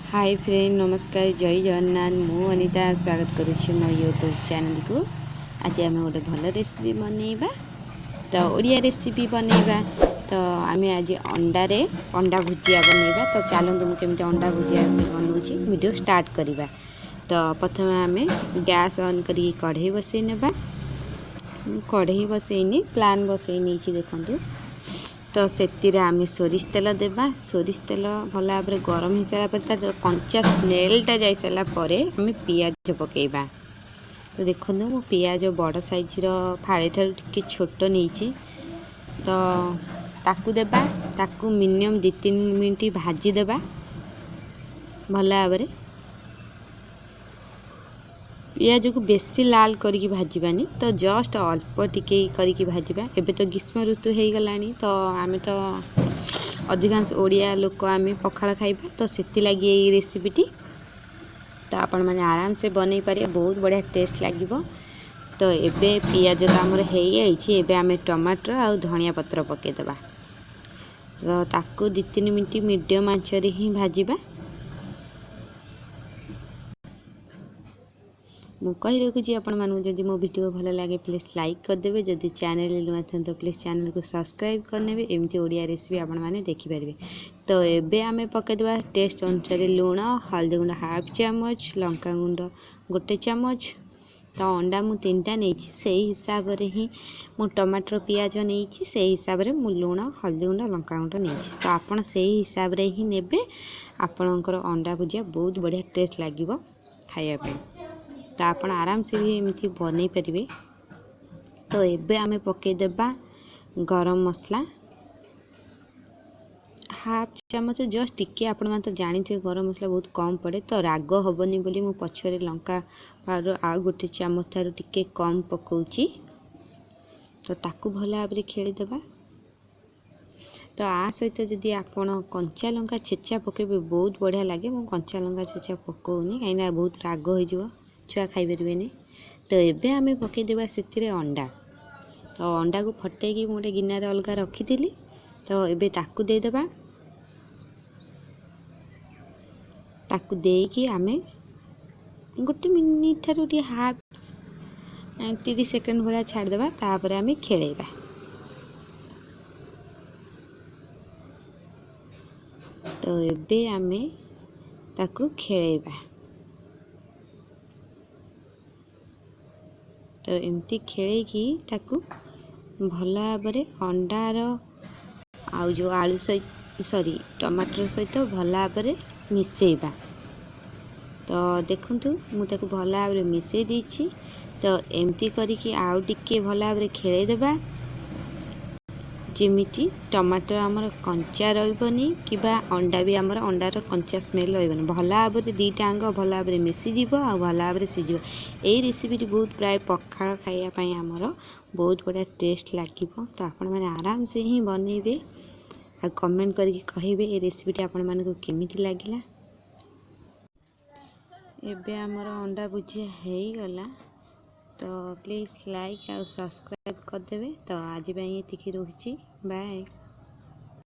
Hi friend नमस्कार जय जगन्नाथ मु अनिता स्वागत करुच्छी मो यूट्यूब चैनल को। आज आम गोटे भल रेसिपी बनइबा तो ओडिया रेसिपी बनइबा तो आम आज अंडा भुजिया बनइबा। तो चलते मुझे अंडा भुजिया बनाऊँगी वीडियो स्टार्ट करवा। तो प्रथम आम गैस ऑन करी कढ़ई बसई नेबा। कढ़ई बसईनी प्लान बसई नहीं देखु। तो से आम सोरिष तेल देबा। सोरिष तेल भल भाव गरम हो सारा पर जो कंचा स्मेलटा जा सारा आम पियाज पकेबा। तो देखो मो पियाज बड़ साइज फाड़े ठार टिके छोट नहीं तो ताकू देबा। ताकू मिनिमम 2-3 मिनट भाजी देबा भल भाव। पियाज को बेसी लाल करके भाजबानी तो जस्ट अल्प टिके करके भाजबा। एबे तो ग्रीष्म ऋतु हो गलानी तो आम तो अधिकांश ओडिया लोक आम पखाल खाइबा। तो से लगी ये रेसिपीटी तो आपण मैंने आराम से बनई पारे बहुत बढ़िया टेस्ट लगे। तो एबे पियाज तो आमर हो जाए आम टमाटर आ धनिया पत्र पकेदेबा। तो ताकू 2-3 मिनट मीडियम आंचरे ही भाजबा। मु कही रखुची आपण मानू जदि मो वीडियो भल लगे प्लीज लाइक करदेवे। जदि चैनल नुआ था तो प्लीज चैनल को सब्सक्राइब करने एमती ओडिया रेसिपी आपण मैंने देखिपारे। तो एबे आमे पकेदेबा टेस्ट अनुसार लुण हल्दी गुंड हाफ चामच लंका गुंड 1 चामच। तो अंडा मु 3टा नहीं से हिसाब रे ही मु टमाटर पियाज नहीं से हिसाब रे मु लुण हल्दी गुंड लंका गुंड नहीं। तो आपण से हिसाब रे ही नेबे। आपणकर अंडा भुजिया बहुत बढ़िया टेस्ट लागिबो खाया पे। तो आप आराम से भी एमती बनई पारे। तो एबे आमे पकेदेबा गरम मसला हाफ चामच जस्ट टिके। आपण मैंने तो जानी थे गरम मसला बहुत कम पड़े तो राग हेनी बोली मु पछरे लंका पाउडर आ 1 चामच ठार टिके कम पकाउची। तो ताकू भल भाव खेलीदेबा। तो आ सहित जदि आपण कंचा लंका छेचा पकेबे बहुत बढ़िया लगे। मु कंचा लंका छेचा पकाउनी कहीं बहुत राग हो छुआ खाईपारे। तो एबे आमे पकेदेबा से अंडा। तो अंडा को फटेकी गोटे गिनार अलग रखी। तो एबे ताकू देदेबा। ताकू देकी आमे 1 मिनिट ठारू टी हाफ 30 सेकेंड भाया छाड़देबा। तापर आमे खेलेबा। तो एबे आमे ताकू खेलेबा। तो एमती खेल ताकू भल भाव अंडार आउ जो आलू सहित सॉरी टमाटर सहित भल भाव मिसेबा। तो देखंतु मु ताकू भल भाव मिसई देछि। तो एमती करिकी आउ टिके भल भाव खेलेदेबा जेमिटी टमाटर आमर कंचा रही कि अंडा भी आमर अंडार कंचा स्मेल रही भल भाव 2टा अंग भल भाव मिसीज आ भल भाव सीझ। यही रेसिपी बहुत प्राय पखाल खायापाई आमर बहुत बढ़िया टेस्ट लगे। तो आपण मैंने आराम से ही बनइबे आ कमेंट करके कहिबे ये रेसिपीटी आपण मानकु केमिति लागिला। एबे आमर अंडा भुजिया हो गला। तो प्लीज़ लाइक और सब्सक्राइब करदेवे। तो आज ये रोची बाय।